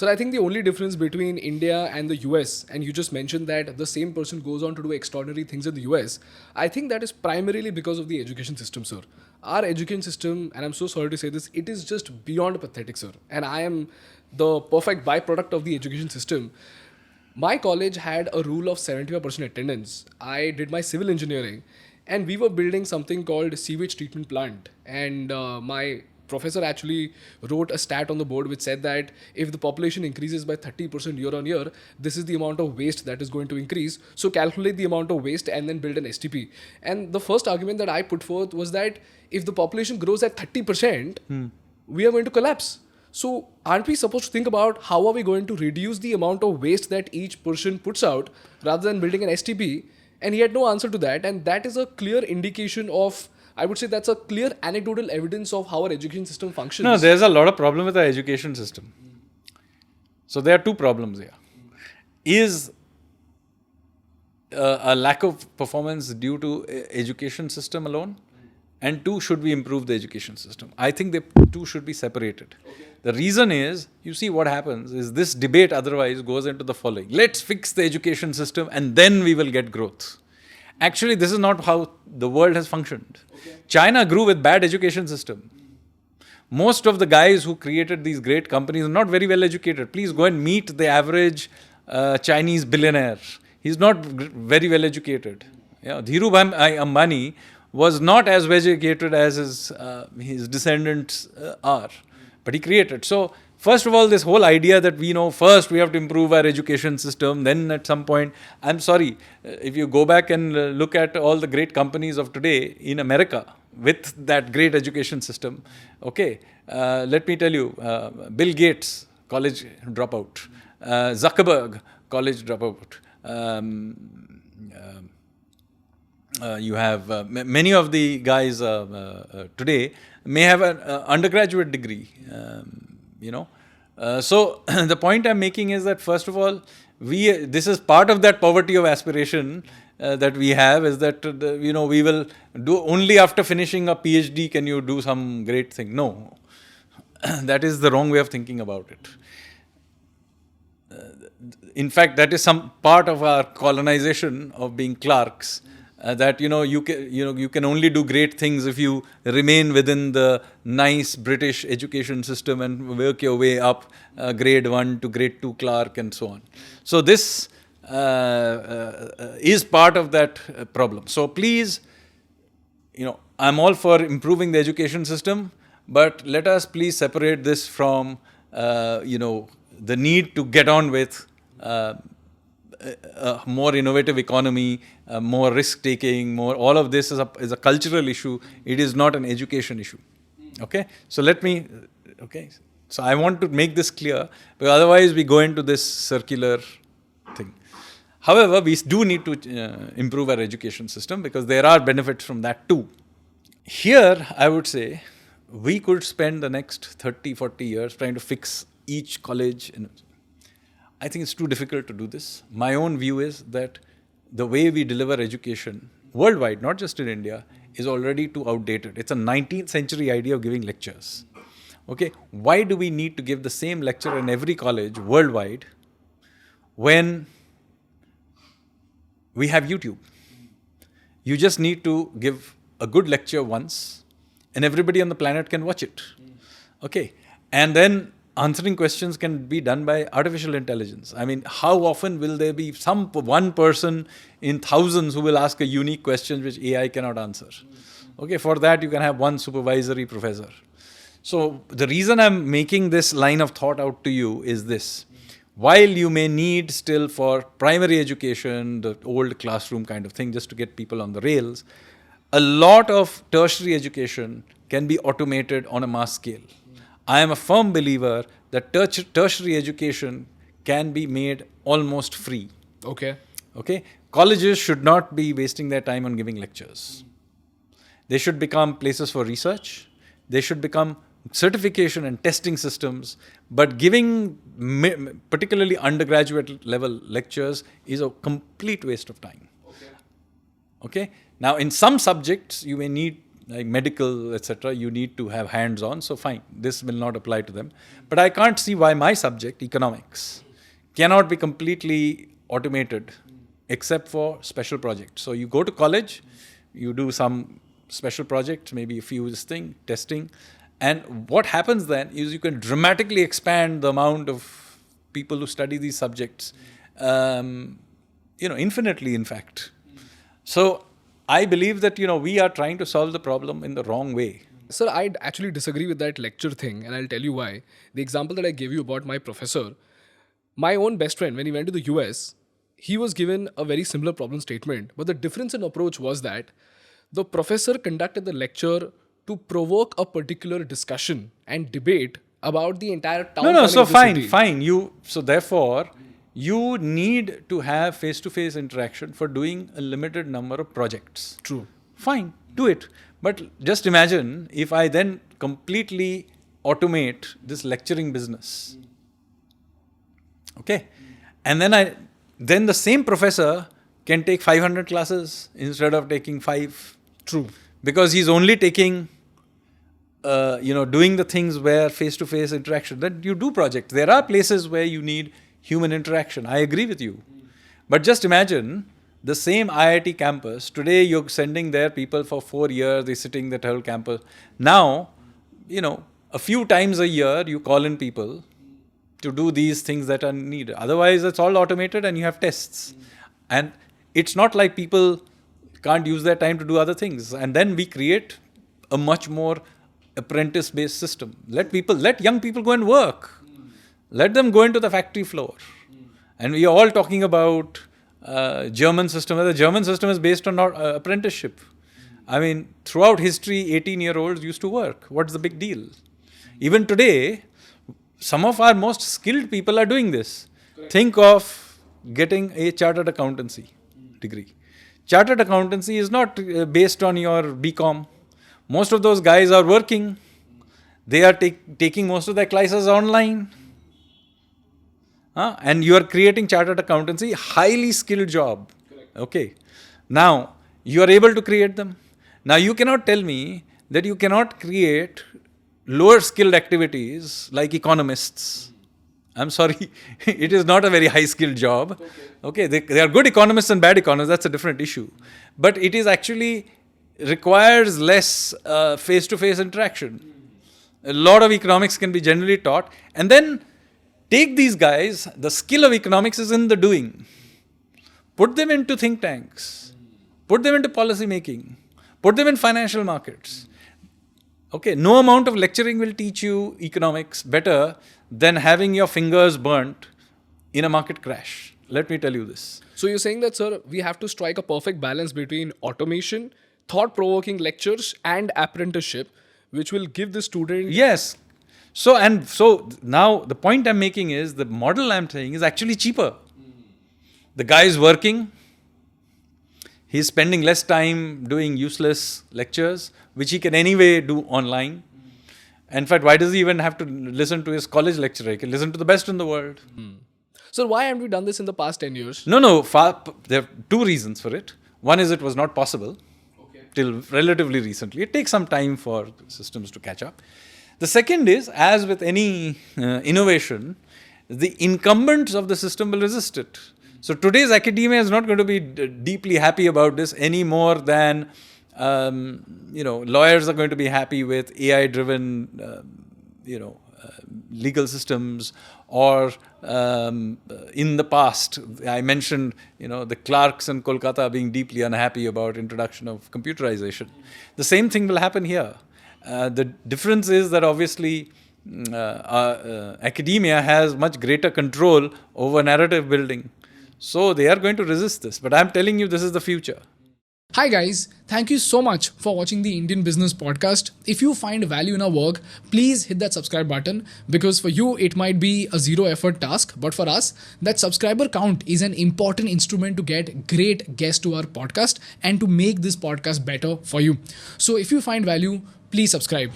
So I think the only difference between India and the US, and you just mentioned that the same person goes on to do extraordinary things in the US, I think that is primarily because of the education system, sir. Our education system, and I'm so sorry to say this, it is just beyond pathetic, sir. And I am the perfect byproduct of the education system. My college had a rule of 75% attendance. I did my civil engineering, and we were building something called sewage treatment plant. And my professor actually wrote a stat on the board which said that if the population increases by 30% year on year, this is the amount of waste that is going to increase. So calculate the amount of waste and then build an STP. And the first argument that I put forth was that if the population grows at 30%, we are going to collapse. So aren't we supposed to think about how are we going to reduce the amount of waste that each person puts out rather than building an STP? And he had no answer to that. And that is a clear indication of, I would say that's a clear anecdotal evidence of how our education system functions. No, there's a lot of problem with our education system. So there are two problems here. Is a lack of performance due to education system alone? And two, should we improve the education system? I think the two should be separated. Okay. The reason is, you see what happens is this debate otherwise goes into the following. Let's fix the education system and then we will get growth. Actually, this is not how the world has functioned. Okay. China grew with bad education system. Most of the guys who created these great companies are not very well educated. Please go and meet the average Chinese billionaire. He's not very well educated. Dhirubhai Ambani was not as well educated as his descendants are, but he created. So first of all, this whole idea that we know first we have to improve our education system, then at some point, I'm sorry, if you go back and look at all the great companies of today in America with that great education system, okay, let me tell you, Bill Gates, college dropout, Zuckerberg, college dropout, you have many of the guys today may have an undergraduate degree, So the point I'm making is that first of all, this is part of that poverty of aspiration that we have, is that we will do only after finishing a PhD can you do some great thing. No, that is the wrong way of thinking about it. In fact, that is some part of our colonization of being clerks. That you can only do great things if you remain within the nice British education system and work your way up, grade 1 to grade 2 clerk and so on. So this is part of that problem. So please, I'm all for improving the education system, but let us please separate this from the need to get on with a more innovative economy, more risk-taking, all of this is a cultural issue. It is not an education issue. Okay? So So I want to make this clear, because otherwise we go into this circular thing. However, we do need to improve our education system because there are benefits from that too. Here, I would say, we could spend the next 30, 40 years trying to fix each college. I think it's too difficult to do this. My own view is that the way we deliver education worldwide, not just in India, is already too outdated. It's a 19th century idea of giving lectures. Okay, why do we need to give the same lecture in every college worldwide when we have YouTube? You just need to give a good lecture once and everybody on the planet can watch it. Okay, and then answering questions can be done by artificial intelligence. I mean, how often will there be one person in thousands who will ask a unique question which AI cannot answer? Okay, for that you can have one supervisory professor. So the reason I'm making this line of thought out to you is this. While you may need still for primary education, the old classroom kind of thing, just to get people on the rails, a lot of tertiary education can be automated on a mass scale. I am a firm believer that tertiary education can be made almost free. Okay. Colleges should not be wasting their time on giving lectures. They should become places for research. They should become certification and testing systems. But giving particularly undergraduate level lectures is a complete waste of time. Okay. Now, in some subjects, you may need like medical, etc., you need to have hands-on. So fine, this will not apply to them. But I can't see why my subject, economics, cannot be completely automated except for special projects. So you go to college, you do some special projects, maybe a few testing, and what happens then is you can dramatically expand the amount of people who study these subjects, infinitely, in fact. So I believe that, we are trying to solve the problem in the wrong way. Sir, I'd actually disagree with that lecture thing, and I'll tell you why. The example that I gave you about my professor, my own best friend, when he went to the US, he was given a very similar problem statement. But the difference in approach was that the professor conducted the lecture to provoke a particular discussion and debate about the entire town. No, so coming to the fine. city. So therefore, you need to have face-to-face interaction for doing a limited number of projects. True. Fine, do it. But just imagine if I then completely automate this lecturing business. Okay? And then the same professor can take 500 classes instead of taking 5. True. Because he's only taking, doing the things where face-to-face interaction, that you do projects. There are places where you need human interaction. I agree with you. But just imagine the same IIT campus. Today you're sending there people for 4 years, they're sitting that whole campus. Now, a few times a year you call in people to do these things that are needed. Otherwise, it's all automated and you have tests. And it's not like people can't use their time to do other things. And then we create a much more apprentice-based system. Let young people go and work. Let them go into the factory floor. And we are all talking about German system. The German system is based on apprenticeship. I mean, throughout history, 18-year-olds used to work. What's the big deal? Even today, some of our most skilled people are doing this. Correct. Think of getting a chartered accountancy degree. Chartered accountancy is not based on your BCom. Most of those guys are working. They are taking most of their classes online. And you are creating chartered accountancy, highly skilled job. Correct. Okay. Now, you are able to create them. Now, you cannot tell me that you cannot create lower skilled activities like economists. I'm sorry, it is not a very high skilled job. Okay, they are good economists and bad economists, that's a different issue. But it is actually requires less face-to-face interaction. A lot of economics can be generally taught. And then take these guys, the skill of economics is in the doing. Put them into think tanks. Put them into policy making. Put them in financial markets. Okay, no amount of lecturing will teach you economics better than having your fingers burnt in a market crash. Let me tell you this. So you're saying that, sir, we have to strike a perfect balance between automation, thought-provoking lectures, and apprenticeship, which will give the student... Yes. So now the point I'm making is the model I'm saying is actually cheaper. The guy is working. He's spending less time doing useless lectures, which he can anyway do online. In fact, why does he even have to listen to his college lecturer? He can listen to the best in the world. So why haven't we done this in the past 10 years? No. There are two reasons for it. One is it was not possible till relatively recently. It takes some time for systems to catch up. The second is, as with any innovation, the incumbents of the system will resist it. So today's academia is not going to be deeply happy about this any more than lawyers are going to be happy with AI-driven legal systems, or in the past, I mentioned, the clerks in Kolkata being deeply unhappy about introduction of computerization. The same thing will happen here. The difference is that obviously academia has much greater control over narrative building. So they are going to resist this. But I'm telling you, this is the future. Hi guys, thank you so much for watching the Indian Business Podcast. If you find value in our work, please hit that subscribe button, because for you it might be a zero effort task, but for us, that subscriber count is an important instrument to get great guests to our podcast and to make this podcast better for you. So if you find value, please subscribe.